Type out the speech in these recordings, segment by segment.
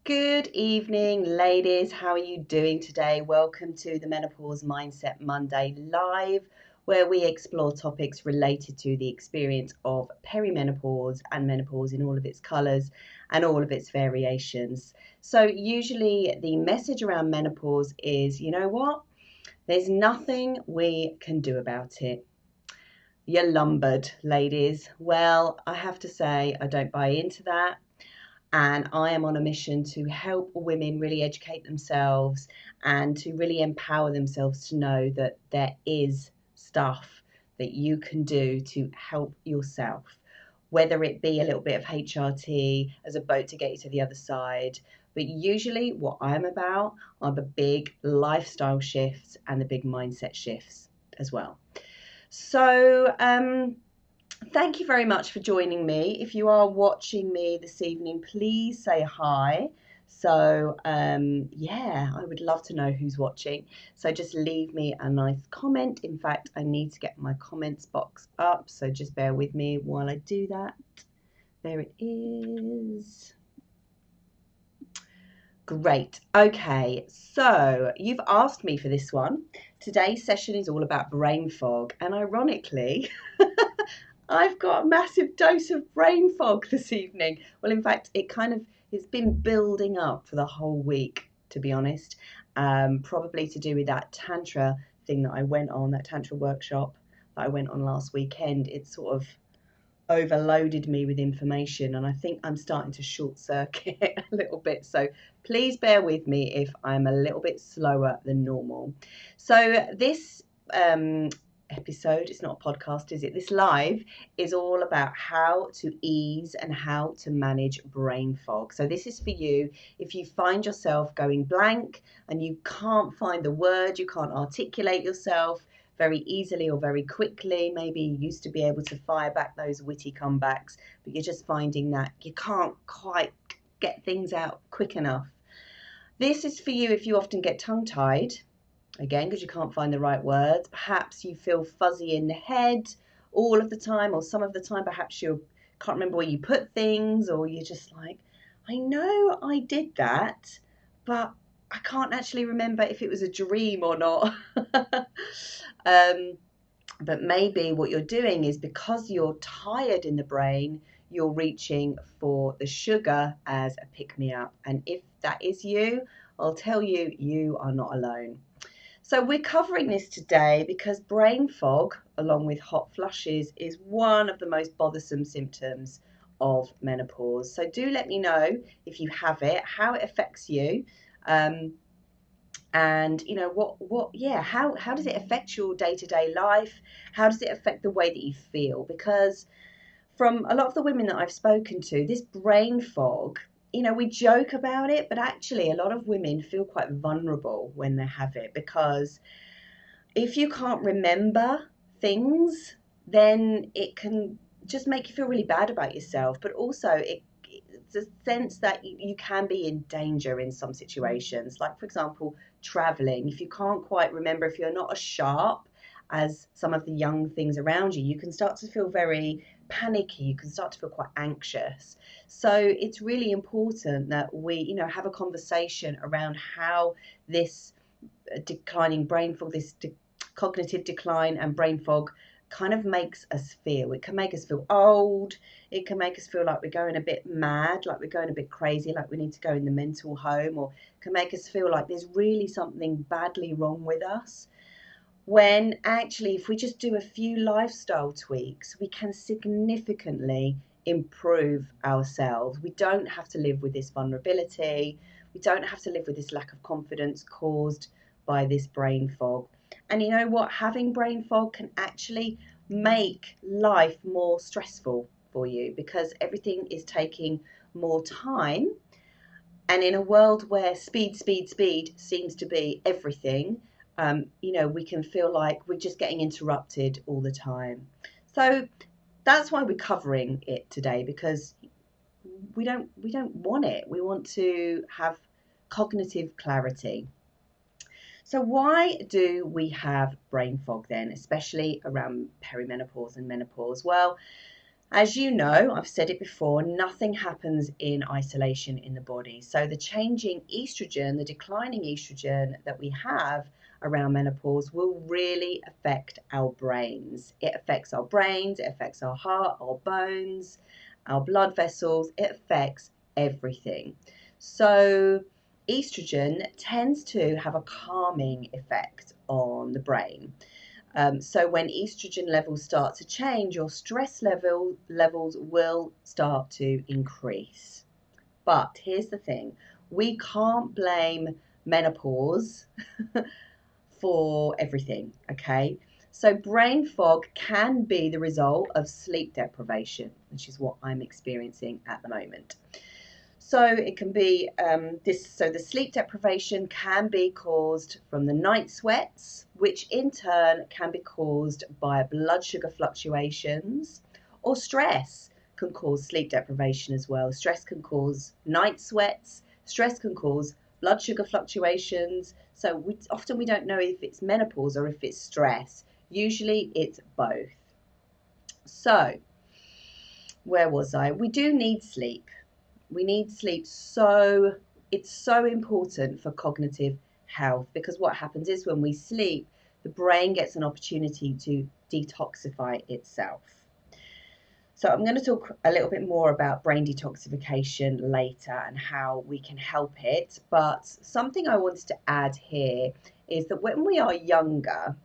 Good evening, ladies. How are you doing today? Welcome to the Menopause Mindset Monday live, where we explore topics related to the experience of perimenopause and menopause in all of its colours and all of its variations. So, usually, the message around menopause is you know what? There's nothing we can do about it. You're lumbered, ladies. Well, I have to say, I don't buy into that. And I am on a mission to help women really educate themselves and to really empower themselves to know that there is stuff that you can do to help yourself, whether it be a little bit of HRT as a boat to get you to the other side. But usually, what I'm about are the big lifestyle shifts and the big mindset shifts as well. So, thank you very much for joining me. If you are watching me this evening, please say hi. So, yeah, I would love to know who's watching. So just leave me a nice comment. In fact, I need to get my comments box up. So just bear with me while I do that. There it is. Great. Okay, so you've asked me for this one. Today's session is all about brain fog, and ironically, I've got a massive dose of brain fog this evening. Well, in fact, it's been building up for the whole week, to be honest. Probably to do with that Tantra thing that I went on, that Tantra workshop that I went on last weekend. It sort of overloaded me with information, and I think I'm starting to short circuit a little bit. So please bear with me if I'm a little bit slower than normal. So this episode, it's not a podcast, is it? This live is all about how to ease and how to manage brain fog. So this is for you if you find yourself going blank and you can't find the word, you can't articulate yourself very easily or very quickly. Maybe you used to be able to fire back those witty comebacks, but you're just finding that you can't quite get things out quick enough. This is for you if you often get tongue-tied, again, because you can't find the right words. Perhaps you feel fuzzy in the head all of the time, or some of the time. Perhaps you can't remember where you put things, or you're just like, I know I did that, but I can't actually remember if it was a dream or not. But maybe what you're doing is because you're tired in the brain, you're reaching for the sugar as a pick-me-up. And if that is you, I'll tell you, you are not alone. So we're covering this today because brain fog, along with hot flushes, is one of the most bothersome symptoms of menopause. So do let me know if you have it, how it affects you, and you know how does it affect your day-to-day life? How does it affect the way that you feel? Because from a lot of the women that I've spoken to, this brain fog, we joke about it, but actually a lot of women feel quite vulnerable when they have it, because if you can't remember things, then it can just make you feel really bad about yourself, but also it's a sense that you can be in danger in some situations. Like, for example, traveling. If you can't quite remember, if you're not as sharp as some of the young things around you, you can start to feel very panicky. You can start to feel quite anxious. So it's really important that we, have a conversation around how this declining brain fog, this cognitive decline and brain fog kind of makes us feel. It can make us feel old. It can make us feel like we're going a bit mad, like we're going a bit crazy, like we need to go in the mental home, or can make us feel like there's really something badly wrong with us. When actually, if we just do a few lifestyle tweaks, we can significantly improve ourselves. We don't have to live with this vulnerability. We don't have to live with this lack of confidence caused by this brain fog. And you know what? Having brain fog can actually make life more stressful for you, because everything is taking more time. And in a world where speed seems to be everything, we can feel like we're just getting interrupted all the time. So that's why we're covering it today, because we don't want it. We want to have cognitive clarity. So why do we have brain fog then, especially around perimenopause and menopause? Well, As you know, I've said it before, nothing happens in isolation in the body. So the changing estrogen, the declining estrogen that we have around menopause will really affect our brains. It affects our brains, it affects our heart, our bones, our blood vessels, it affects everything. So estrogen tends to have a calming effect on the brain. So when estrogen levels start to change, your stress levels will start to increase. But here's the thing, we can't blame menopause for everything, okay? So brain fog can be the result of sleep deprivation, which is what I'm experiencing at the moment. So it can be so the sleep deprivation can be caused from the night sweats, which in turn can be caused by blood sugar fluctuations, or stress can cause sleep deprivation as well. Stress can cause night sweats, stress can cause blood sugar fluctuations. So often we don't know if it's menopause or if it's stress. Usually it's both. So where was I? We do need sleep. We need sleep, so it's so important for cognitive health, because what happens is when we sleep, the brain gets an opportunity to detoxify itself. So I'm going to talk a little bit more about brain detoxification later and how we can help it. But something I wanted to add here is that when we are younger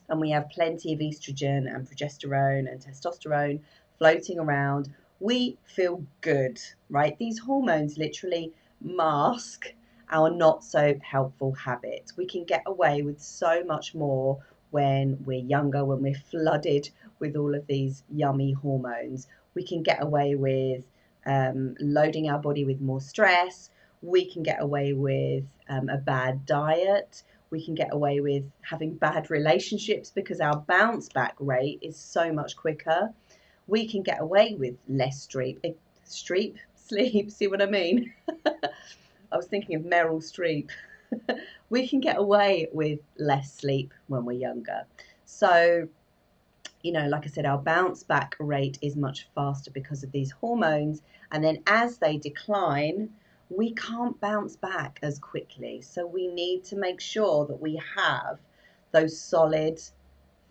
and we have plenty of estrogen and progesterone and testosterone floating around, we feel good, right? These hormones literally mask our not so helpful habits. We can get away with so much more when we're younger, when we're flooded with all of these yummy hormones. We can get away with loading our body with more stress. We can get away with a bad diet. We can get away with having bad relationships because our bounce back rate is so much quicker. We can get away with less sleep. See what I mean? I was thinking of Meryl Streep. We can get away with less sleep when we're younger. So, like I said, our bounce back rate is much faster because of these hormones. And then as they decline, we can't bounce back as quickly. So we need to make sure that we have those solid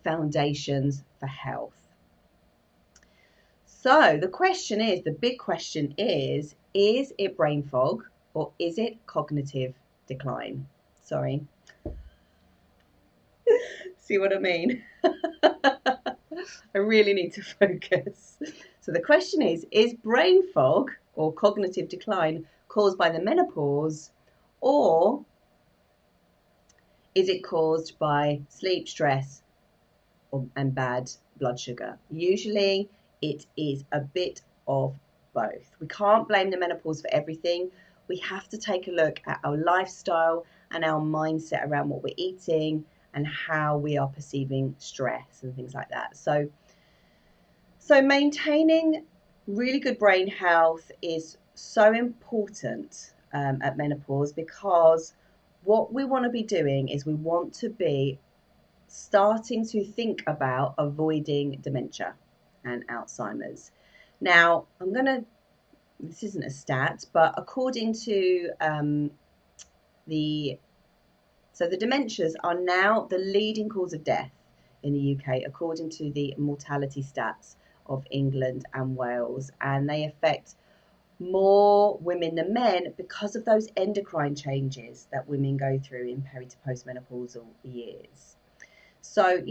foundations for health. So the big question is it brain fog or is it cognitive decline? Sorry. See what I mean? I really need to focus. So the question is brain fog or cognitive decline caused by the menopause, or is it caused by sleep, stress, and bad blood sugar? Usually it is a bit of both. We can't blame the menopause for everything. We have to take a look at our lifestyle and our mindset around what we're eating and how we are perceiving stress and things like that. So maintaining really good brain health is so important at menopause, because what we want to be doing is we want to be starting to think about avoiding dementia and Alzheimer's. Now, this isn't a stat, but according to the dementias are now the leading cause of death in the UK, according to the mortality stats of England and Wales, and they affect more women than men because of those endocrine changes that women go through in peri to postmenopausal years. So,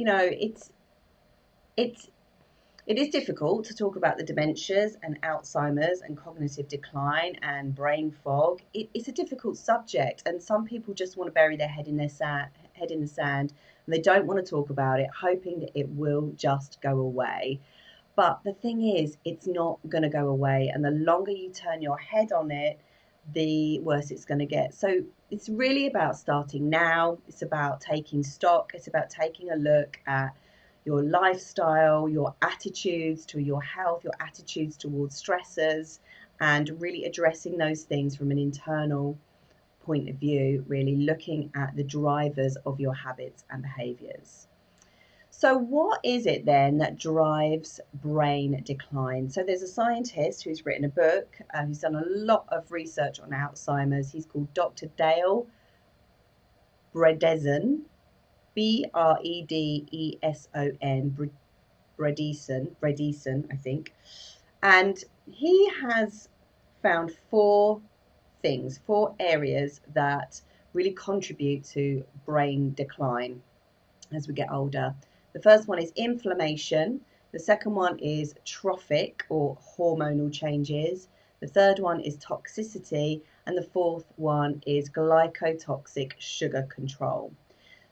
it is difficult to talk about the dementias and Alzheimer's and cognitive decline and brain fog. It's a difficult subject, and some people just want to bury their head in the sand, and they don't want to talk about it, hoping that it will just go away. But the thing is, it's not going to go away, and the longer you turn your head on it, the worse it's going to get. So it's really about starting now. It's about taking stock. It's about taking a look at your lifestyle, your attitudes to your health, your attitudes towards stressors, and really addressing those things from an internal point of view, really looking at the drivers of your habits and behaviours. So what is it then that drives brain decline? So there's a scientist who's written a book, who's done a lot of research on Alzheimer's. He's called Dr. Dale Bredesen, Bredeson, Bredesen, I think. And he has found four areas that really contribute to brain decline as we get older. The first one is inflammation. The second one is trophic or hormonal changes. The third one is toxicity. And the fourth one is glycotoxic sugar control.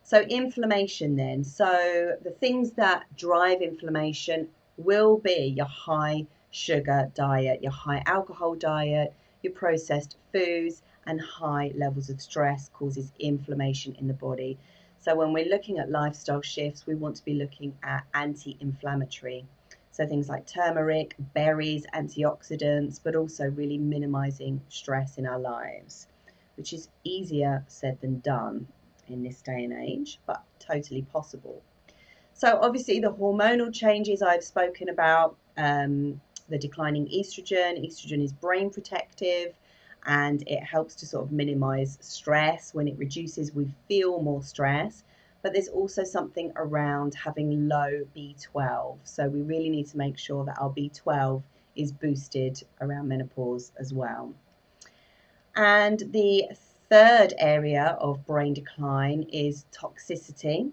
So inflammation then. So the things that drive inflammation will be your high sugar diet, your high alcohol diet, your processed foods, and high levels of stress causes inflammation in the body. So when we're looking at lifestyle shifts, we want to be looking at anti-inflammatory. So things like turmeric, berries, antioxidants, but also really minimizing stress in our lives, which is easier said than done in this day and age, but totally possible. So obviously the hormonal changes I've spoken about, the declining estrogen. Estrogen is brain protective and it helps to sort of minimize stress. When it reduces, we feel more stress. But there's also something around having low B12. So we really need to make sure that our B12 is boosted around menopause as well. And the third area of brain decline is toxicity.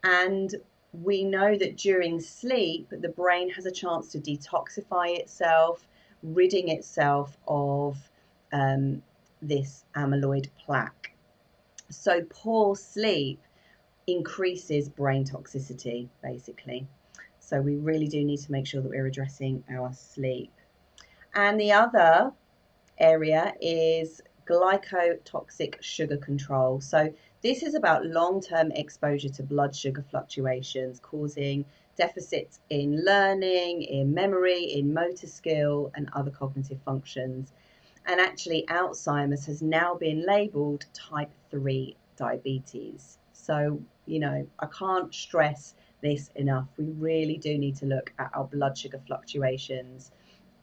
And we know that during sleep, the brain has a chance to detoxify itself, ridding itself of this amyloid plaque. So poor sleep increases brain toxicity, basically. So we really do need to make sure that we're addressing our sleep. And the other area is glycotoxic sugar control. So this is about long-term exposure to blood sugar fluctuations, causing deficits in learning, in memory, in motor skill, and other cognitive functions. And actually, Alzheimer's has now been labeled type 3 diabetes. So, I can't stress this enough. We really do need to look at our blood sugar fluctuations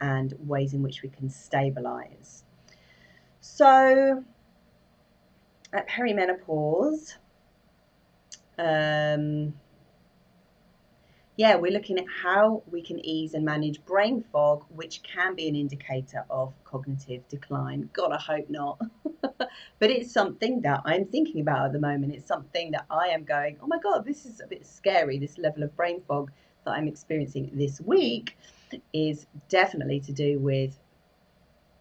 and ways in which we can stabilize. So at perimenopause, we're looking at how we can ease and manage brain fog, which can be an indicator of cognitive decline. God, I hope not. But it's something that I'm thinking about at the moment. It's something that I am going, oh my God, this is a bit scary. This level of brain fog that I'm experiencing this week is definitely to do with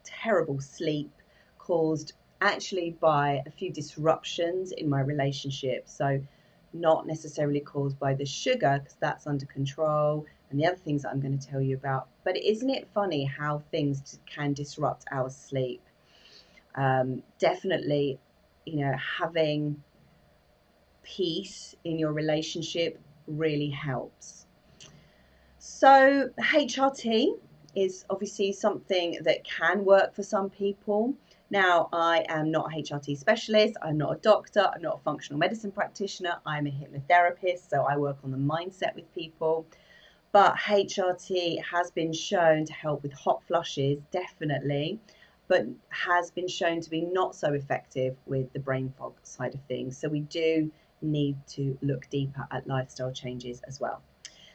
terrible sleep caused actually by a few disruptions in my relationship. So not necessarily caused by the sugar, because that's under control, and the other things that I'm going to tell you about. But isn't it funny how things can disrupt our sleep? Definitely, having peace in your relationship really helps. So HRT is obviously something that can work for some people. Now, I am not a HRT specialist, I'm not a doctor, I'm not a functional medicine practitioner, I'm a hypnotherapist, so I work on the mindset with people. But HRT has been shown to help with hot flushes, definitely, but has been shown to be not so effective with the brain fog side of things. So we do need to look deeper at lifestyle changes as well.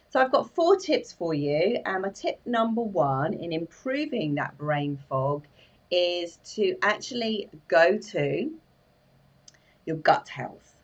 So I've got 4 tips for you. And my tip number 1 in improving that brain fog is to actually go to your gut health.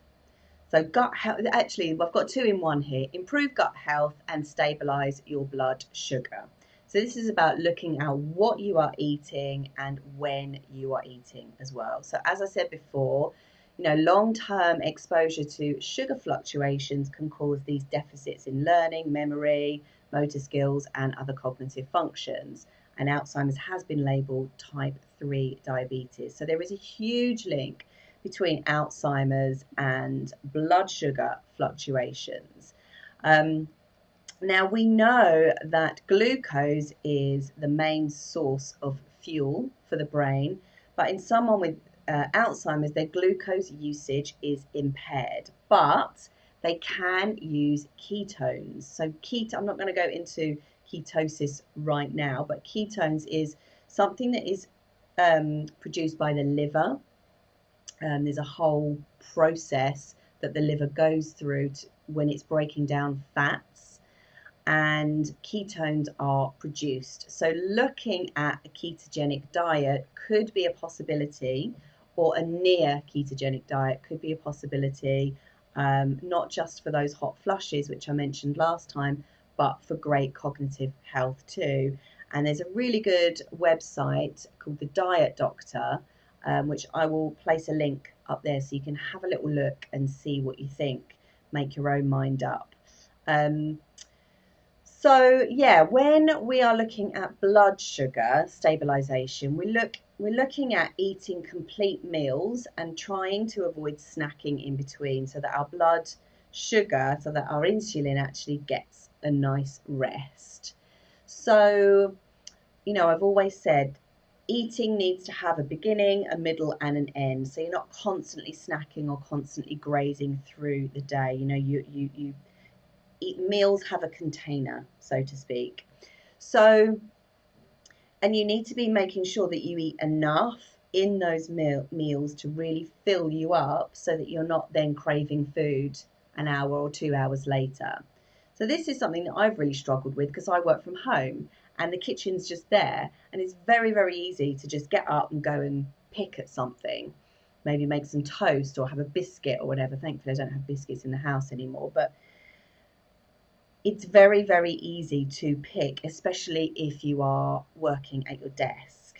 So gut health, actually, I've got 2 in 1 here. Improve gut health and stabilize your blood sugar. So this is about looking at what you are eating and when you are eating as well. So as I said before, long-term exposure to sugar fluctuations can cause these deficits in learning, memory, motor skills, and other cognitive functions. And Alzheimer's has been labeled type 3 diabetes. So there is a huge link between Alzheimer's and blood sugar fluctuations. Now we know that glucose is the main source of fuel for the brain, but in someone with Alzheimer's, their glucose usage is impaired, but they can use ketones. So I'm not going to go into ketosis right now, but ketones is something that is produced by the liver. There's a whole process that the liver goes through when it's breaking down fats, and ketones are produced. So looking at a ketogenic diet could be a possibility, or a near ketogenic diet could be a possibility, not just for those hot flushes, which I mentioned last time, but for great cognitive health too. And there's a really good website called The Diet Doctor, which I will place a link up there so you can have a little look and see what you think, make your own mind up. So yeah, when we are looking at blood sugar stabilization, we're looking at eating complete meals and trying to avoid snacking in between, so that our blood sugar, so that our insulin actually gets a nice rest. So, I've always said eating needs to have a beginning, a middle, and an end. So you're not constantly snacking or constantly grazing through the day. You meals have a container, so to speak. So, and you need to be making sure that you eat enough in those meals to really fill you up, so that you're not then craving food an hour or 2 hours later. So this is something that I've really struggled with, because I work from home and the kitchen's just there, and it's very, very easy to just get up and go and pick at something, maybe make some toast or have a biscuit or whatever. Thankfully I don't have biscuits in the house anymore, but it's very, very easy to pick, especially if you are working at your desk.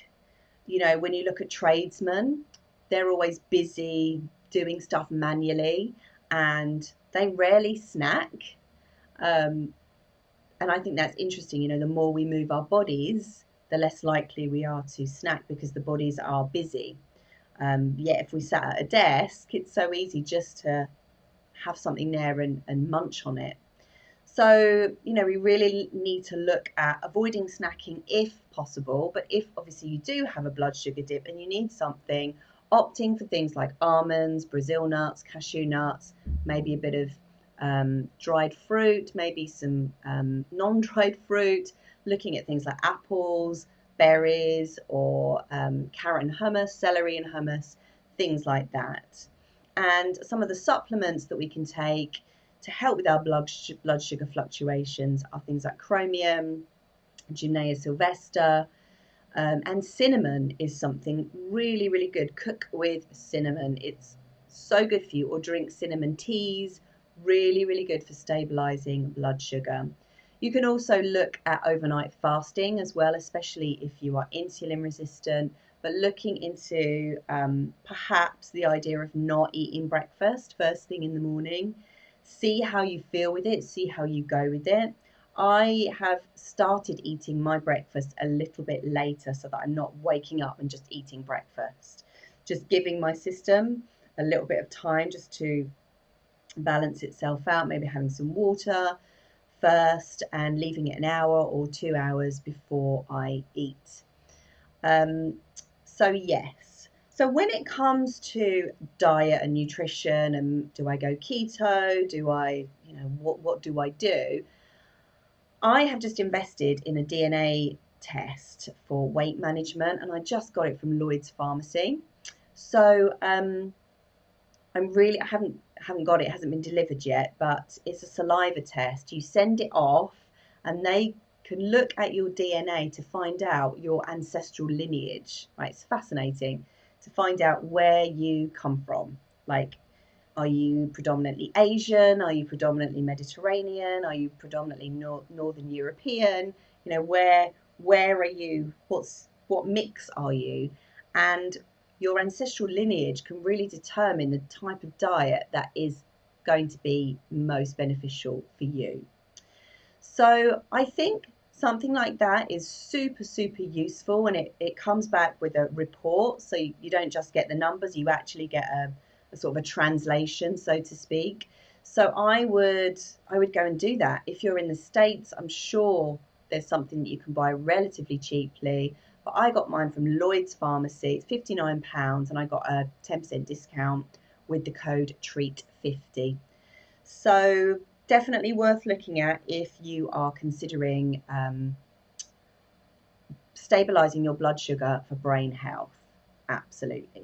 When you look at tradesmen, they're always busy doing stuff manually, and they rarely snack. And I think that's interesting. The more we move our bodies, the less likely we are to snack, because the bodies are busy. Yet if we sat at a desk, it's so easy just to have something there and munch on it. So, we really need to look at avoiding snacking if possible. But if obviously you do have a blood sugar dip and you need something, opting for things like almonds, Brazil nuts, cashew nuts, maybe a bit of dried fruit, maybe some non-dried fruit, looking at things like apples, berries, or carrot and hummus, celery and hummus, things like that. And some of the supplements that we can take to help with our blood sugar fluctuations are things like chromium, Gymnea sylvester, and cinnamon is something really, really good. Cook with cinnamon. It's so good for you. Or drink cinnamon teas. Really, really good for stabilizing blood sugar. You can also look at overnight fasting as well, especially if you are insulin resistant, but looking into perhaps the idea of not eating breakfast first thing in the morning. See how you feel with it, see how you go with it. I have started eating my breakfast a little bit later, so that I'm not waking up and just eating breakfast. Just giving my system a little bit of time just to balance itself out, maybe having some water first and leaving it an hour or 2 hours before I eat. So yes. So when it comes to diet and nutrition, and do I go keto? Do I, what do I do? I have just invested in a DNA test for weight management, and I just got it from Lloyd's Pharmacy. So I haven't got it. It hasn't been delivered yet, but it's a saliva test. You send it off, and they can look at your DNA to find out your ancestral lineage. Right, it's fascinating to find out where you come from. Like, are you predominantly Asian? Are you predominantly Mediterranean? Are you predominantly Northern European? Where are you? What mix are you? And your ancestral lineage can really determine the type of diet that is going to be most beneficial for you. So I think something like that is super, super useful, and it comes back with a report. So you don't just get the numbers, you actually get a sort of a translation, so to speak. So I would go and do that. If you're in the States, I'm sure there's something that you can buy relatively cheaply. But I got mine from Lloyd's Pharmacy. It's £59, and I got a 10% discount with the code TREAT50. So definitely worth looking at if you are considering stabilizing your blood sugar for brain health. Absolutely.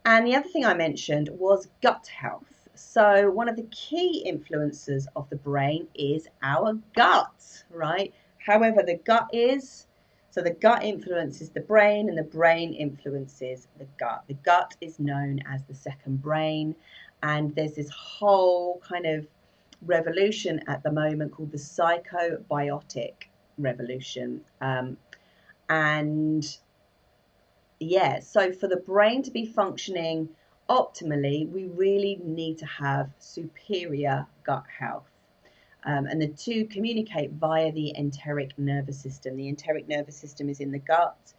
And the other thing I mentioned was gut health. So one of the key influences of the brain is our gut, right? However, the gut influences the brain and the brain influences the gut. The gut is known as the second brain, and there's this whole kind of revolution at the moment called the psychobiotic revolution. And yeah, so for the brain to be functioning optimally, we really need to have superior gut health. And the two communicate via the enteric nervous system. The enteric nervous system is in the gut,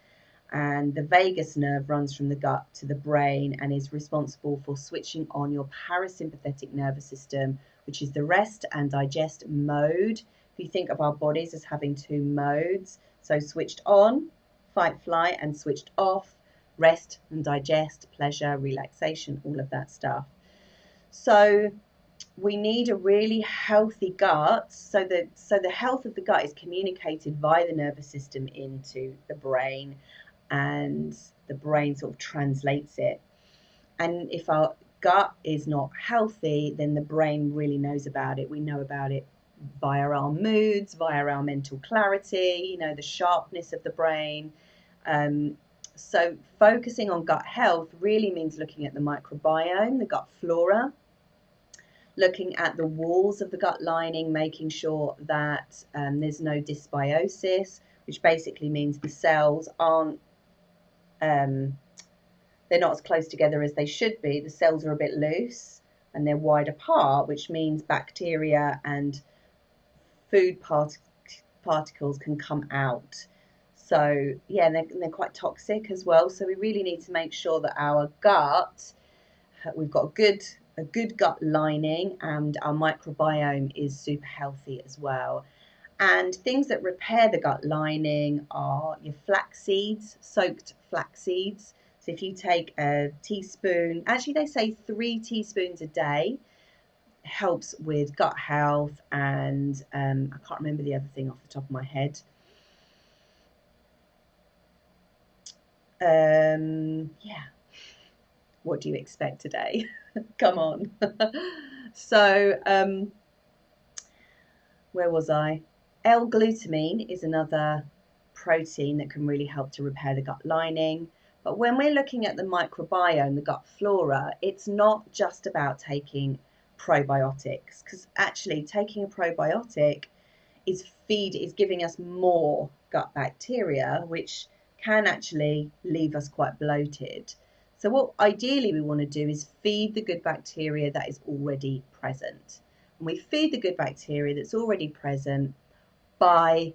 and the vagus nerve runs from the gut to the brain and is responsible for switching on your parasympathetic nervous system, which is the rest and digest mode. If you think of our bodies as having two modes, so switched on, fight, flight, and switched off, rest and digest, pleasure, relaxation, all of that stuff. So we need a really healthy gut, so the health of the gut is communicated via the nervous system into the brain, and the brain sort of translates it. And if our gut is not healthy, then the brain really knows about it. We know about it via our moods, via our mental clarity, the sharpness of the brain. So focusing on gut health really means looking at the microbiome, the gut flora, looking at the walls of the gut lining, making sure that there's no dysbiosis, which basically means the cells aren't, they're not as close together as they should be. The cells are a bit loose and they're wide apart, which means bacteria and food particles can come out. So yeah, and they're quite toxic as well. So we really need to make sure that our gut, we've got a good gut lining, and our microbiome is super healthy as well. And things that repair the gut lining are your flax seeds, soaked flax seeds. So if you take a teaspoon, actually they say 3 teaspoons a day, helps with gut health. And I can't remember the other thing off the top of my head. Yeah, what do you expect today? Come on. So where was I? L-glutamine is another protein that can really help to repair the gut lining. But when we're looking at the microbiome, the gut flora, it's not just about taking probiotics, because actually taking a probiotic is giving us more gut bacteria, which can actually leave us quite bloated. So what ideally we want to do is feed the good bacteria that is already present. And we feed the good bacteria that's already present by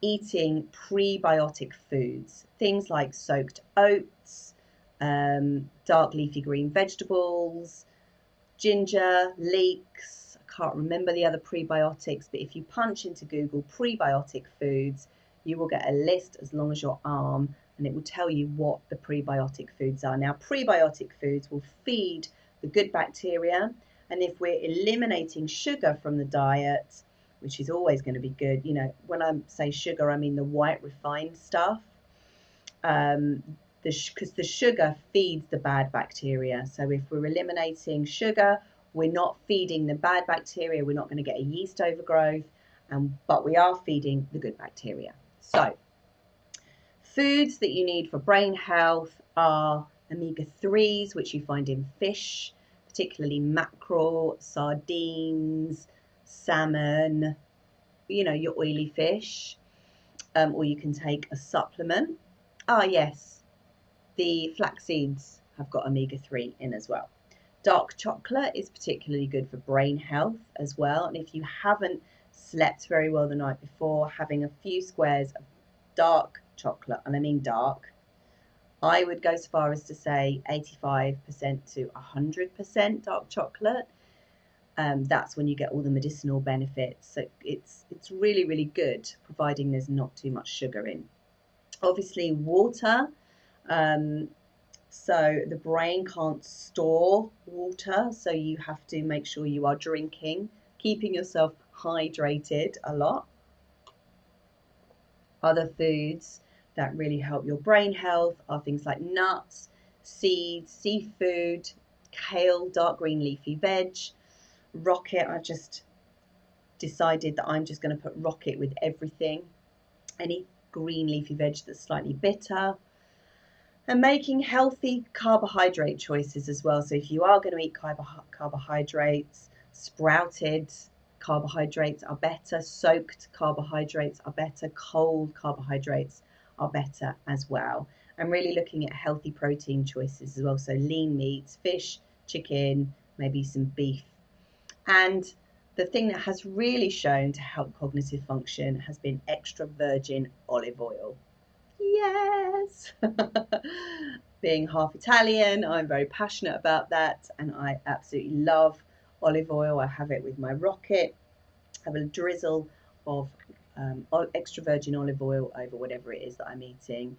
eating prebiotic foods, things like soaked oats, dark leafy green vegetables, ginger, leeks. I can't remember the other prebiotics, but if you punch into Google prebiotic foods, you will get a list as long as your arm, and it will tell you what the prebiotic foods are. Now, prebiotic foods will feed the good bacteria, and if we're eliminating sugar from the diet, which is always going to be good, when I say sugar, I mean the white refined stuff, because the sugar feeds the bad bacteria. So if we're eliminating sugar, we're not feeding the bad bacteria, we're not going to get a yeast overgrowth, but we are feeding the good bacteria. So foods that you need for brain health are omega-3s, which you find in fish, particularly mackerel, sardines, salmon, your oily fish, or you can take a supplement. Yes, the flax seeds have got omega-3 in as well. Dark chocolate is particularly good for brain health as well. And if you haven't slept very well the night before, having a few squares of dark chocolate, and I mean dark, I would go so far as to say 85% to 100% dark chocolate. That's when you get all the medicinal benefits. So it's really, really good, providing there's not too much sugar in. Obviously, water. So the brain can't store water, so you have to make sure you are drinking, keeping yourself hydrated a lot. Other foods that really help your brain health are things like nuts, seeds, seafood, kale, dark green leafy veg, rocket. I just decided that I'm just going to put rocket with everything. Any green leafy veg that's slightly bitter. And making healthy carbohydrate choices as well. So if you are going to eat carbohydrates, sprouted carbohydrates are better, soaked carbohydrates are better, cold carbohydrates are better as well. And really looking at healthy protein choices as well. So lean meats, fish, chicken, maybe some beef. And the thing that has really shown to help cognitive function has been extra virgin olive oil. Yes. Being half Italian, I'm very passionate about that, and I absolutely love olive oil. I have it with my rocket. I have a drizzle of extra virgin olive oil over whatever it is that I'm eating.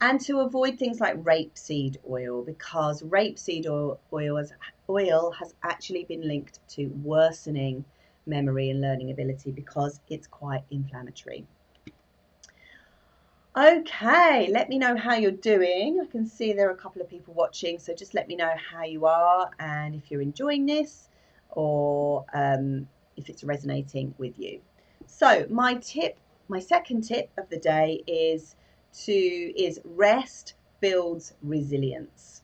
And to avoid things like rapeseed oil, because rapeseed oil has actually been linked to worsening memory and learning ability because it's quite inflammatory. Okay, let me know how you're doing. I can see there are a couple of people watching, so just let me know how you are and if you're enjoying this or if it's resonating with you. So my second tip of the day is rest builds resilience.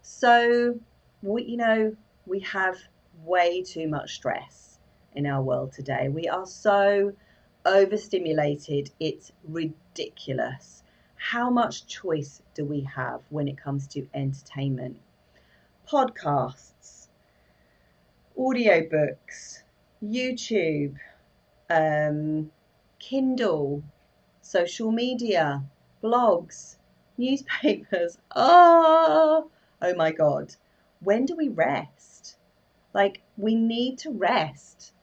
So we have way too much stress in our world today. We are so overstimulated, it's ridiculous. How much choice do we have when it comes to entertainment? Podcasts, audiobooks, YouTube, Kindle, social media, blogs, newspapers. Oh my God. When do we rest? Like, we need to rest.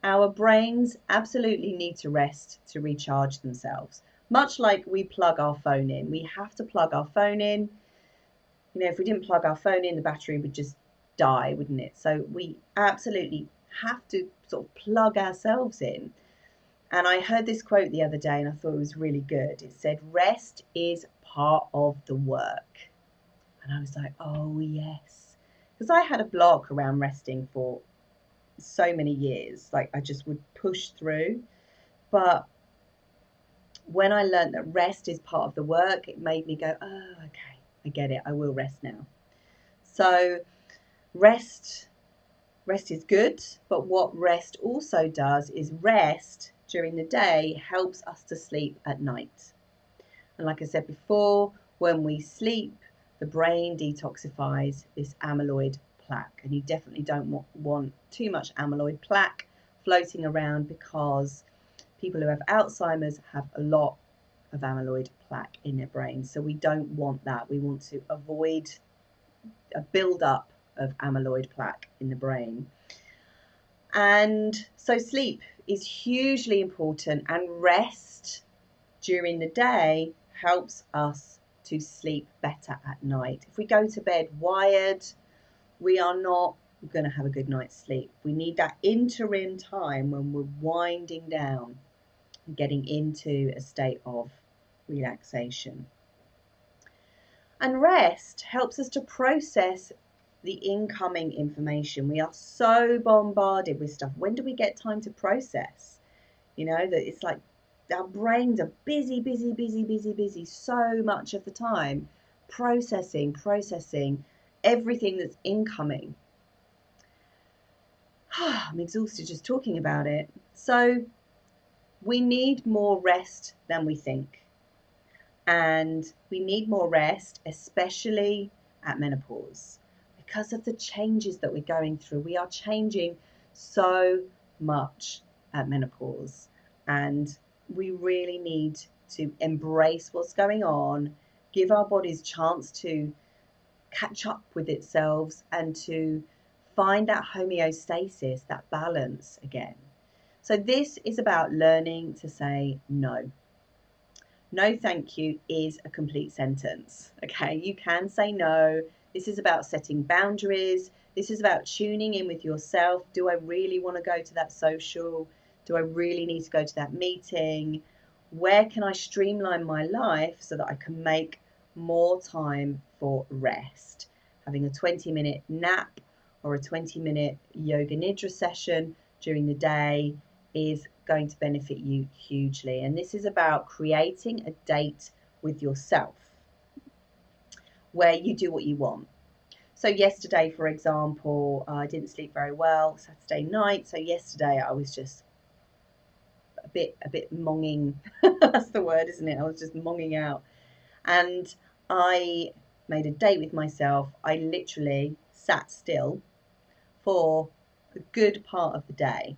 Our brains absolutely need to rest to recharge themselves. Much like we plug our phone in. We have to plug our phone in. If we didn't plug our phone in, the battery would just die, wouldn't it? So we absolutely have to sort of plug ourselves in. And I heard this quote the other day and I thought it was really good. It said, rest is part of the work. And I was like, oh, yes. Because I had a block around resting for so many years. Like, I just would push through. But when I learned that rest is part of the work, it made me go, oh, okay, I get it. I will rest now. So rest is good. But what rest also does is rest during the day helps us to sleep at night. And like I said before, when we sleep, the brain detoxifies this amyloid plaque. And you definitely don't want too much amyloid plaque floating around, because people who have Alzheimer's have a lot of amyloid plaque in their brain. So we don't want that. We want to avoid a build-up of amyloid plaque in the brain. And so sleep is hugely important, and rest during the day helps us to sleep better at night. If we go to bed wired, we are not going to have a good night's sleep. We need that interim time when we're winding down, getting into a state of relaxation. And rest helps us to process the incoming information. We are so bombarded with stuff. When do we get time to process? That it's like our brains are busy so much of the time, processing everything that's incoming. I'm exhausted just talking about it. So we need more rest than we think. And we need more rest, especially at menopause, because of the changes that we're going through. We are changing so much at menopause, and we really need to embrace what's going on, give our bodies a chance to catch up with itself and to find that homeostasis, that balance again. So this is about learning to say no. No, thank you is a complete sentence. Okay, you can say no. This is about setting boundaries. This is about tuning in with yourself. Do I really want to go to that social? Do I really need to go to that meeting? Where can I streamline my life so that I can make more time for rest? Having a 20-minute nap or a 20-minute yoga nidra session during the day is going to benefit you hugely. And this is about creating a date with yourself where you do what you want. So yesterday, for example, I didn't sleep very well Saturday night. So yesterday I was just a bit monging. That's the word, isn't it? I was just monging out. And I made a date with myself. I literally sat still for a good part of the day,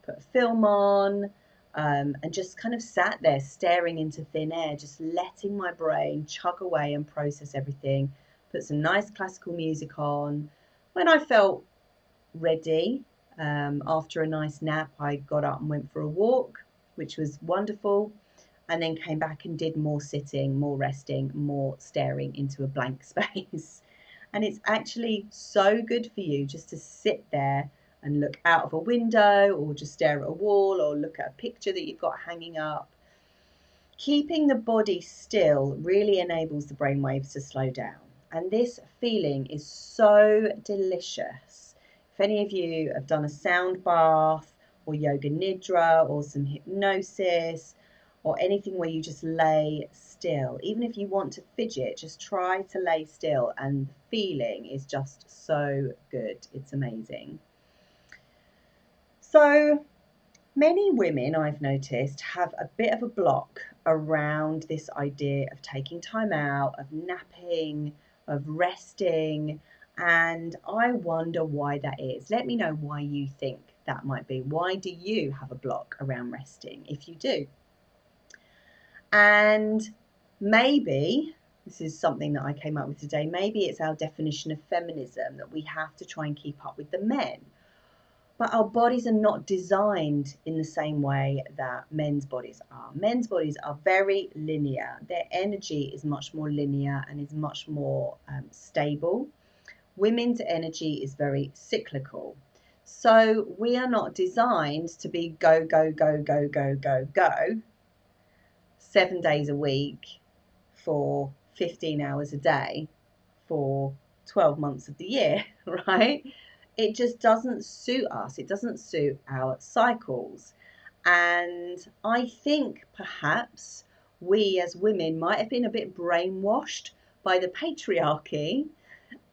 put a film on, and just kind of sat there staring into thin air, just letting my brain chug away and process everything. Put some nice classical music on. When I felt ready, after a nice nap, I got up and went for a walk, which was wonderful, and then came back and did more sitting, more resting, more staring into a blank space. And it's actually so good for you just to sit there and look out of a window or just stare at a wall or look at a picture that you've got hanging up. Keeping the body still really enables the brain waves to slow down. And this feeling is so delicious. If any of you have done a sound bath or yoga nidra or some hypnosis or anything where you just lay still, even if you want to fidget, just try to lay still, and the feeling is just so good. It's amazing. So many women, I've noticed, have a bit of a block around this idea of taking time out, of napping, of resting, and I wonder why that is. Let me know why you think that might be. Why do you have a block around resting, if you do? And maybe this is something that I came up with today. Maybe it's our definition of feminism, that we have to try and keep up with the men. But our bodies are not designed in the same way that men's bodies are. Men's bodies are very linear. Their energy is much more linear and is much more stable. Women's energy is very cyclical. So we are not designed to be go, go, go, go, go, go, go 7 days a week for 15 hours a day for 12 months of the year, right? It just doesn't suit us. It doesn't suit our cycles. And I think perhaps we as women might have been a bit brainwashed by the patriarchy.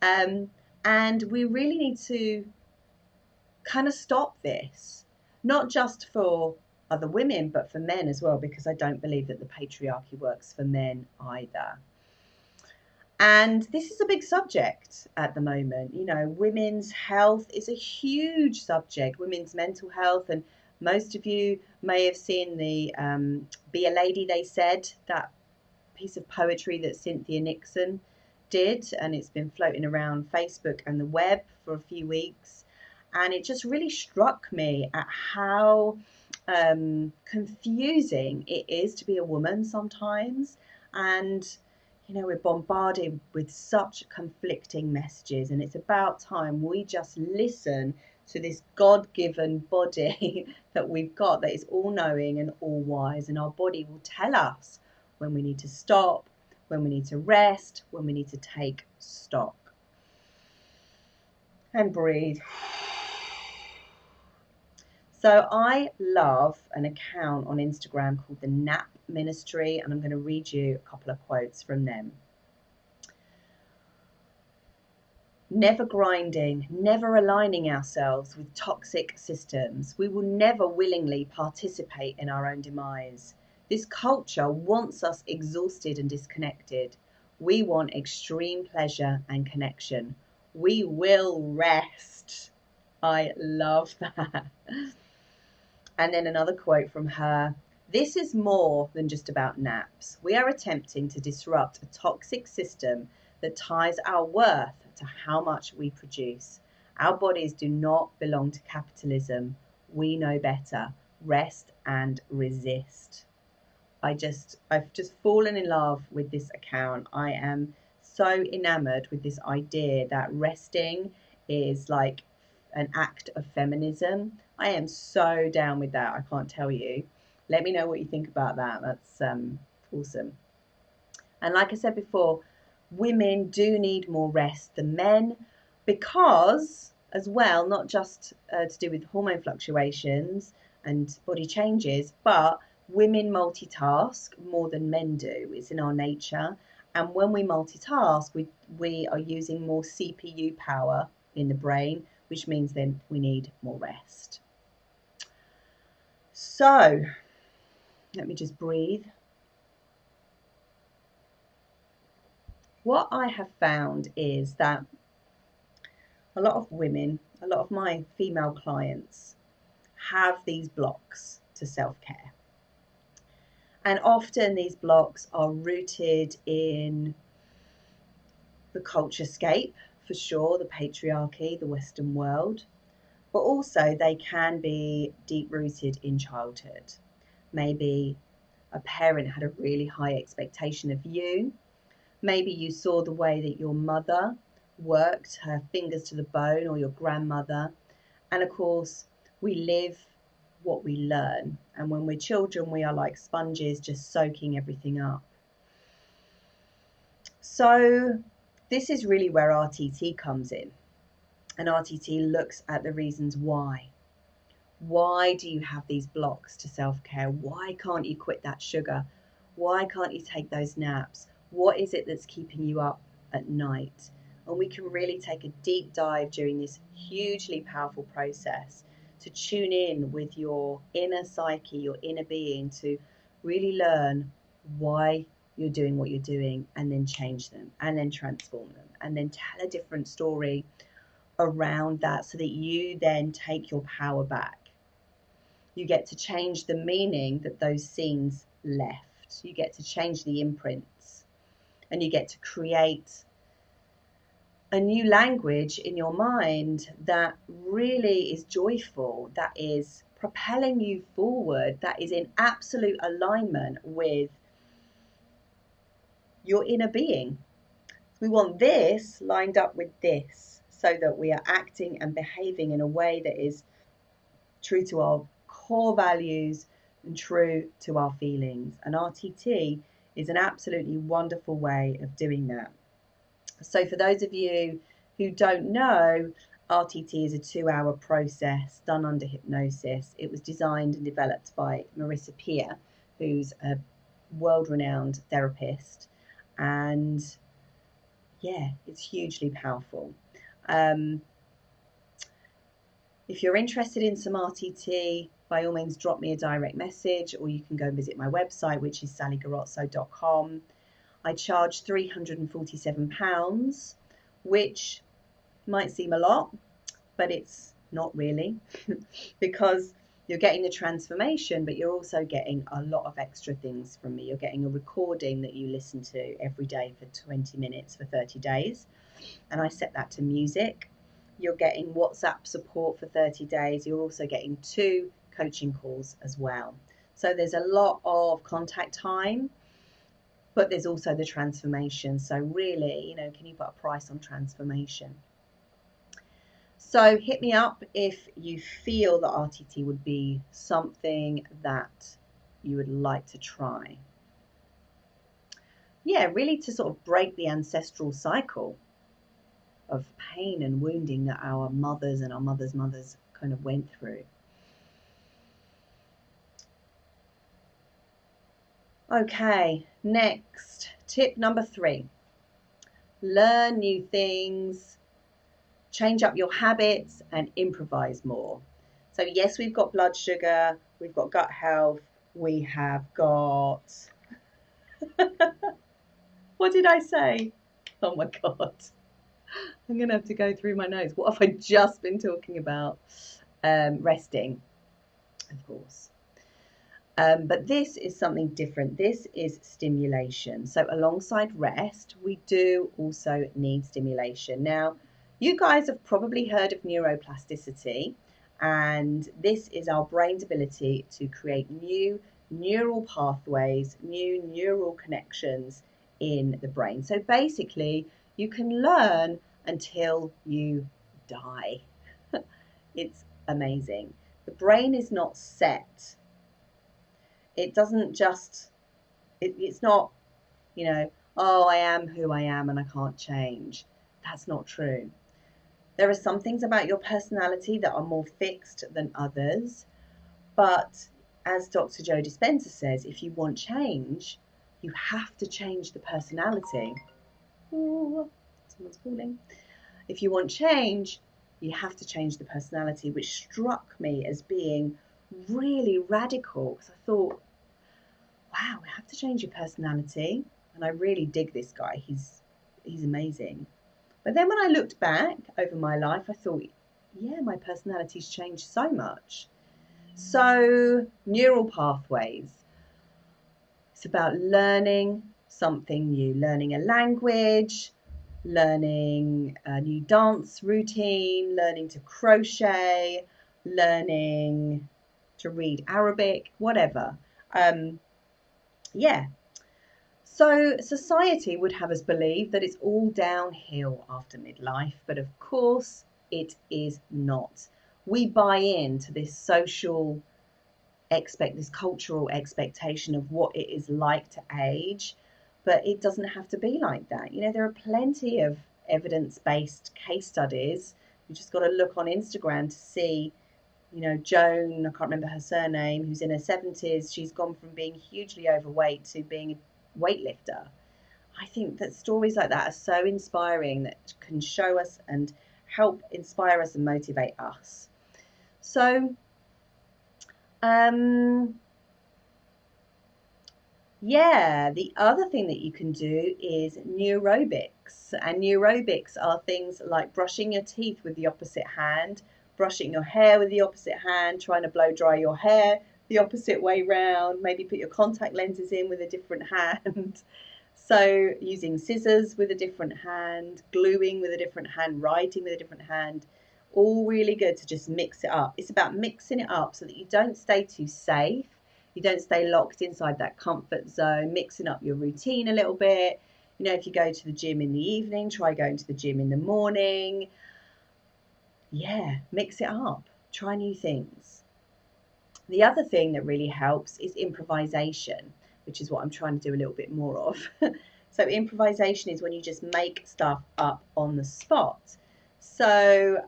And we really need to kind of stop this, not just for other women, but for men as well, because I don't believe that the patriarchy works for men either. And this is a big subject at the moment. You know, women's health is a huge subject, women's mental health. And most of you may have seen the Be a Lady, They Said, that piece of poetry that Cynthia Nixon did. And it's been floating around Facebook and the web for a few weeks. And it just really struck me at how confusing it is to be a woman sometimes. And you know, we're bombarded with such conflicting messages, and it's about time we just listen to this God-given body that we've got, that is all-knowing and all-wise, and our body will tell us when we need to stop, when we need to rest, when we need to take stock. And breathe. So I love an account on Instagram called the Nap Ministry, and I'm going to read you a couple of quotes from them. Never grinding, never aligning ourselves with toxic systems. We will never willingly participate in our own demise. This culture wants us exhausted and disconnected. We want extreme pleasure and connection. We will rest. I love that. And then another quote from her. This is more than just about naps. We are attempting to disrupt a toxic system that ties our worth to how much we produce. Our bodies do not belong to capitalism. We know better. Rest and resist. I've just fallen in love with this account. I am so enamored with this idea that resting is like an act of feminism. I am so down with that. I can't tell you. Let me know what you think about that. That's awesome. And like I said before, women do need more rest than men because, as well, not just to do with hormone fluctuations and body changes, but women multitask more than men do. It's in our nature. And when we multitask, we are using more CPU power in the brain, which means then we need more rest. So let me just breathe. What I have found is that a lot of women, a lot of my female clients have these blocks to self-care. And often these blocks are rooted in the culture scape, for sure, the patriarchy, the Western world, but also they can be deep rooted in childhood. Maybe a parent had a really high expectation of you. Maybe you saw the way that your mother worked her fingers to the bone, or your grandmother. And of course, we live what we learn. And when we're children, we are like sponges, just soaking everything up. So this is really where RTT comes in. And RTT looks at the reasons why. Why do you have these blocks to self-care? Why can't you quit that sugar? Why can't you take those naps? What is it that's keeping you up at night? And we can really take a deep dive during this hugely powerful process to tune in with your inner psyche, your inner being, to really learn why you're doing what you're doing, and then change them, and then transform them, and then tell a different story around that so that you then take your power back. You get to change the meaning that those scenes left. You get to change the imprints, and you get to create a new language in your mind that really is joyful, that is propelling you forward, that is in absolute alignment with your inner being. We want this lined up with this so that we are acting and behaving in a way that is true to our core values and true to our feelings. And RTT is an absolutely wonderful way of doing that. So for those of you who don't know, RTT is a 2-hour process done under hypnosis. It was designed and developed by Marissa Peer, who's a world-renowned therapist. And yeah, it's hugely powerful. If you're interested in some RTT, by all means drop me a direct message, or you can go and visit my website, which is sallygarozzo.com. I charge £347, which might seem a lot, but it's not really, because you're getting the transformation, but you're also getting a lot of extra things from me. You're getting a recording that you listen to every day for 20 minutes for 30 days, and I set that to music. You're getting WhatsApp support for 30 days. You're also getting 2 coaching calls as well. So there's a lot of contact time, but there's also the transformation. So really, can you put a price on transformation? So hit me up if you feel that RTT would be something that you would like to try. Yeah, really to sort of break the ancestral cycle of pain and wounding that our mothers and our mothers' mothers kind of went through. Okay, next, tip number 3. Learn new things, change up your habits, and improvise more. So yes, we've got blood sugar, we've got gut health, we have got... What did I say? Oh my God. I'm going to have to go through my notes. What have I just been talking about? Resting, of course. But this is something different. This is stimulation. So alongside rest, we do also need stimulation. Now, you guys have probably heard of neuroplasticity, and this is our brain's ability to create new neural pathways, new neural connections in the brain. So basically, you can learn until you die. It's amazing. The brain is not set. It doesn't just, it's not, oh, I am who I am and I can't change. That's not true. There are some things about your personality that are more fixed than others. But as Dr. Joe Dispenza says, if you want change, you have to change the personality. Ooh, someone's calling. If you want change, you have to change the personality, which struck me as being really radical, because I thought, wow, we have to change your personality. And I really dig this guy. He's amazing. But then when I looked back over my life, I thought, yeah, my personality's changed so much. So, neural pathways. It's about learning something new, learning a language, learning a new dance routine, learning to crochet, learning to read Arabic, whatever. Yeah. So society would have us believe that it's all downhill after midlife, but of course it is not. We buy into this this cultural expectation of what it is like to age, but it doesn't have to be like that. There are plenty of evidence-based case studies. You just got to look on Instagram to see, Joan, I can't remember her surname, who's in her 70s. She's gone from being hugely overweight to being a weightlifter. I think that stories like that are so inspiring, that can show us and help inspire us and motivate us. So yeah, the other thing that you can do is neurobics. And neurobics are things like brushing your teeth with the opposite hand, brushing your hair with the opposite hand, trying to blow dry your hair the opposite way round, maybe put your contact lenses in with a different hand. So using scissors with a different hand, gluing with a different hand, writing with a different hand, all really good to just mix it up. It's about mixing it up so that you don't stay too safe. You don't stay locked inside that comfort zone, mixing up your routine a little bit. If you go to the gym in the evening, try going to the gym in the morning. Yeah, mix it up. Try new things. The other thing that really helps is improvisation, which is what I'm trying to do a little bit more of. So improvisation is when you just make stuff up on the spot. So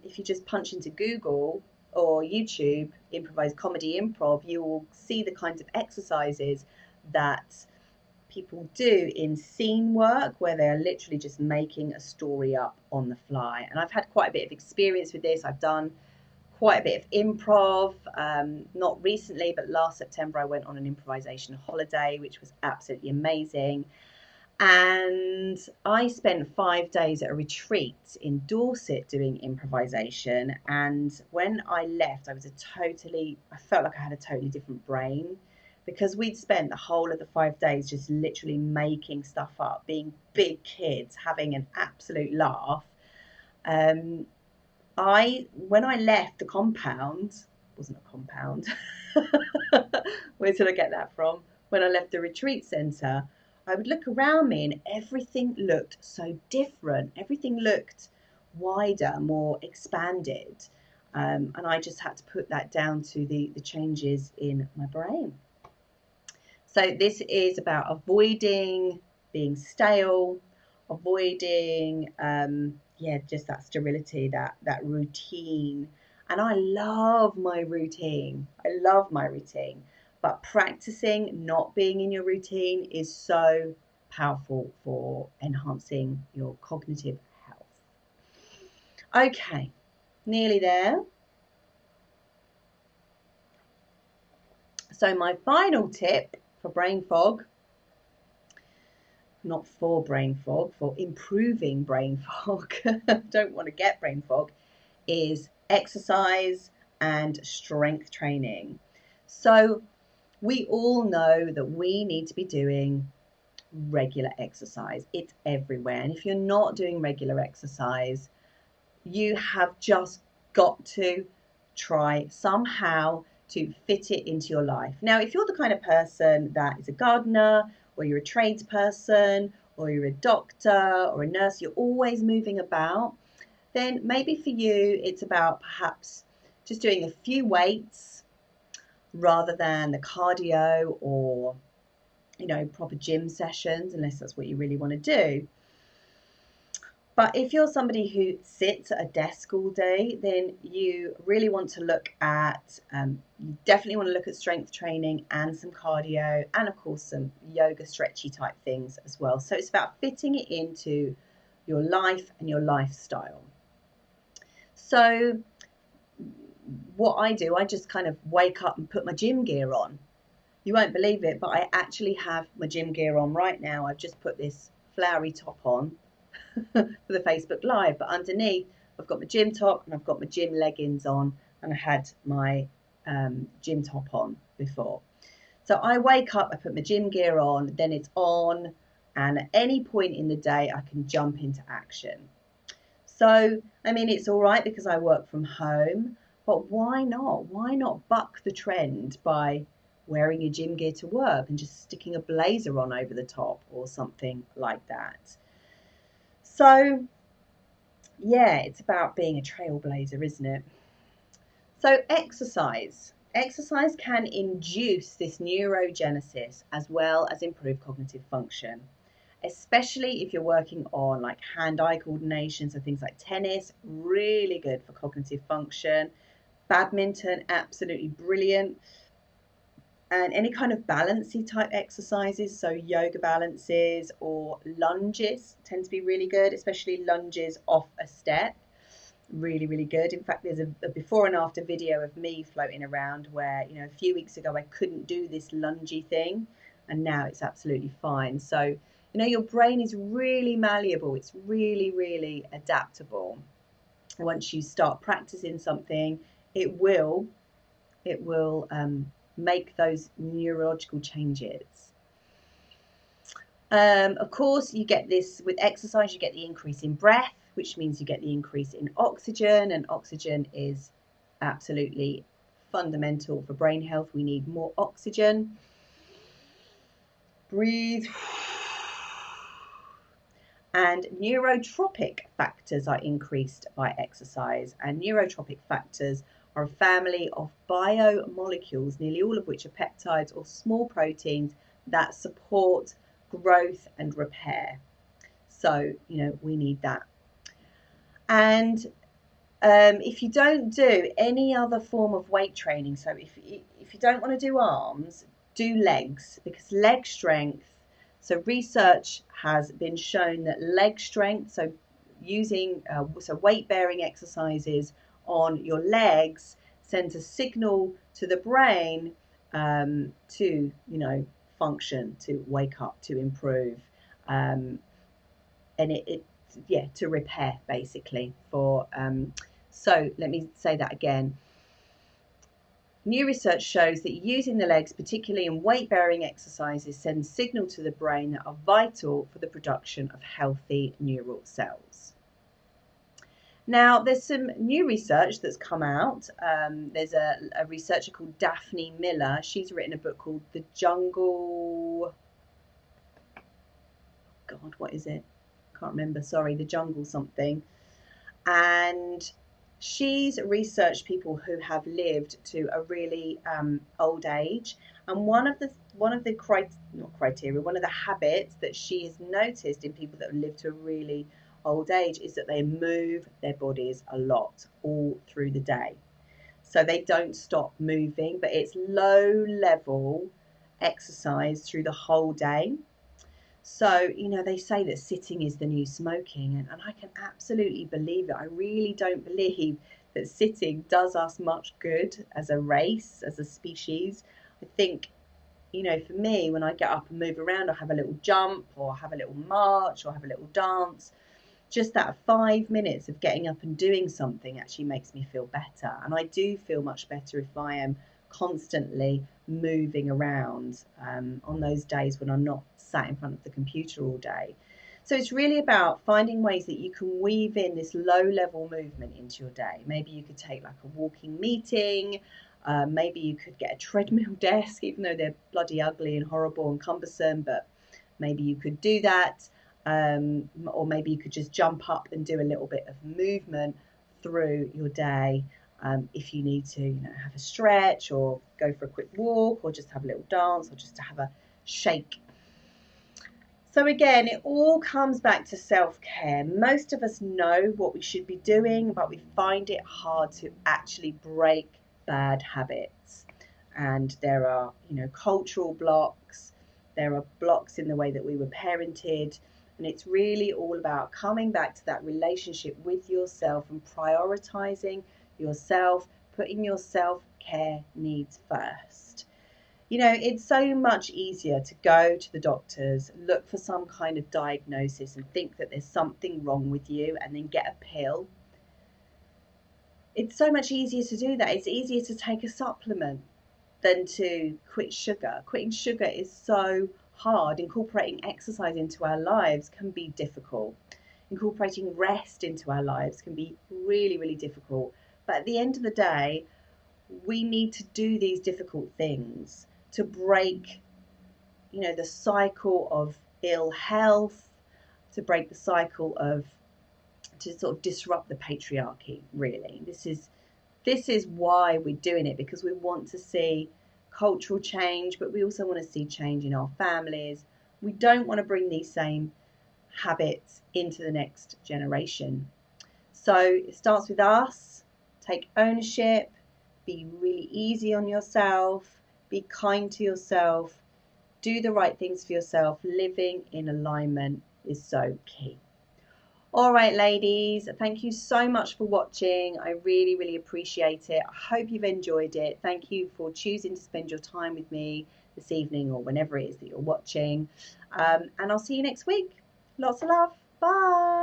if you just punch into Google or YouTube, improvise comedy improv, you will see the kinds of exercises that people do in scene work, where they are literally just making a story up on the fly. And I've had quite a bit of experience with this. I've done quite a bit of improv, not recently, but last September I went on an improvisation holiday, which was absolutely amazing. And I spent 5 days at a retreat in Dorset doing improvisation. And when I left, I felt like I had a totally different brain, because we'd spent the whole of the 5 days just literally making stuff up, being big kids, having an absolute laugh. When I left the compound, wasn't a compound, where did I get that from? When I left the retreat centre, I would look around me and everything looked so different. Everything looked wider, more expanded. And I just had to put that down to the changes in my brain. So this is about avoiding being stale, avoiding just that sterility, that routine. And I love my routine. But practicing not being in your routine is so powerful for enhancing your cognitive health. Okay, nearly there. So my final tip for brain fog, not for brain fog, for improving brain fog, don't want to get brain fog, is exercise and strength training. So we all know that we need to be doing regular exercise. It's everywhere. And if you're not doing regular exercise, you have just got to try somehow to fit it into your life. Now, if you're the kind of person that is a gardener, or you're a tradesperson, or you're a doctor or a nurse, you're always moving about, then maybe for you it's about perhaps just doing a few weights rather than the cardio or, you know, proper gym sessions, unless that's what you really want to do. But if you're somebody who sits at a desk all day, then you really want to look at, you definitely want to look at strength training and some cardio, and of course some yoga stretchy type things as well. So it's about fitting it into your life and your lifestyle. So what I do, I just kind of wake up and put my gym gear on. You won't believe it, but I actually have my gym gear on right now. I've just put this flowery top on for the Facebook Live, but underneath I've got my gym top and I've got my gym leggings on, and I had my gym top on before. So I wake up, I put my gym gear on, then it's on, and at any point in the day I can jump into action. So, I mean, it's all right because I work from home, but why not? Why not buck the trend by wearing your gym gear to work and just sticking a blazer on over the top or something like that? So, yeah, it's about being a trailblazer, isn't it? So, exercise. Exercise can induce this neurogenesis as well as improve cognitive function, especially if you're working on like hand-eye coordination, so things like tennis, really good for cognitive function. Badminton, absolutely brilliant. And any kind of balancey type exercises, so yoga balances or lunges tend to be really good, especially lunges off a step. Really, really good. In fact, there's a before and after video of me floating around where, you know, a few weeks ago I couldn't do this lungy thing, and now it's absolutely fine. So, you know, your brain is really malleable. It's really, really adaptable. Once you start practicing something, it will make those neurological changes. Of course, you get this with exercise, you get the increase in breath, which means you get the increase in oxygen, and oxygen is absolutely fundamental for brain health. We need more oxygen. Breathe. And neurotropic factors are increased by exercise, and neurotropic factors are a family of biomolecules, nearly all of which are peptides or small proteins that support growth and repair. So, you know, we need that. And if you don't do any other form of weight training, so if you don't want to do arms, do legs, because leg strength, so research has been shown that leg strength, so using so weight bearing exercises on your legs sends a signal to the brain to, you know, function, to wake up, to improve, and it yeah, to repair basically. For so let me say that again. New research shows that using the legs, particularly in weight-bearing exercises, sends signals to the brain that are vital for the production of healthy neural cells. Now, there's some new research that's come out. There's a researcher called Daphne Miller. She's written a book called The Jungle... God, what is it? Can't remember. Sorry, The Jungle something. And she's researched people who have lived to a really old age, and one of the habits that she has noticed in people that have lived to a really old age is that they move their bodies a lot all through the day. So they don't stop moving, but it's low level exercise through the whole day. So, you know, they say that sitting is the new smoking, and I can absolutely believe it. I really don't believe that sitting does us much good as a race, as a species. I think, you know, for me, when I get up and move around, I have a little jump or have a little march or have a little dance. Just that 5 minutes of getting up and doing something actually makes me feel better. And I do feel much better if I am constantly moving around on those days when I'm not sat in front of the computer all day. So it's really about finding ways that you can weave in this low level movement into your day. Maybe you could take like a walking meeting, Maybe you could get a treadmill desk, even though they're bloody ugly and horrible and cumbersome, but maybe you could do that. Or maybe you could just jump up and do a little bit of movement through your day. If you need to, have a stretch or go for a quick walk or just have a little dance or just to have a shake. So again, it all comes back to self-care. Most of us know what we should be doing, but we find it hard to actually break bad habits. And there are, cultural blocks. There are blocks in the way that we were parented. And it's really all about coming back to that relationship with yourself and prioritizing yourself, putting your self-care needs first. It's so much easier to go to the doctors, look for some kind of diagnosis and think that there's something wrong with you and then get a pill. It's so much easier to do that. It's easier to take a supplement than to quit sugar. Quitting sugar is so hard. Incorporating exercise into our lives can be difficult. Incorporating rest into our lives can be really, really difficult. But at the end of the day, we need to do these difficult things to break, the cycle of ill health, to break the cycle to sort of disrupt the patriarchy, really. This is why we're doing it, because we want to see cultural change, but we also want to see change in our families. We don't want to bring these same habits into the next generation. So it starts with us. Take ownership, be really easy on yourself, be kind to yourself, do the right things for yourself. Living in alignment is so key. All right, ladies, thank you so much for watching. I really, really appreciate it. I hope you've enjoyed it. Thank you for choosing to spend your time with me this evening or whenever it is that you're watching. And I'll see you next week. Lots of love. Bye.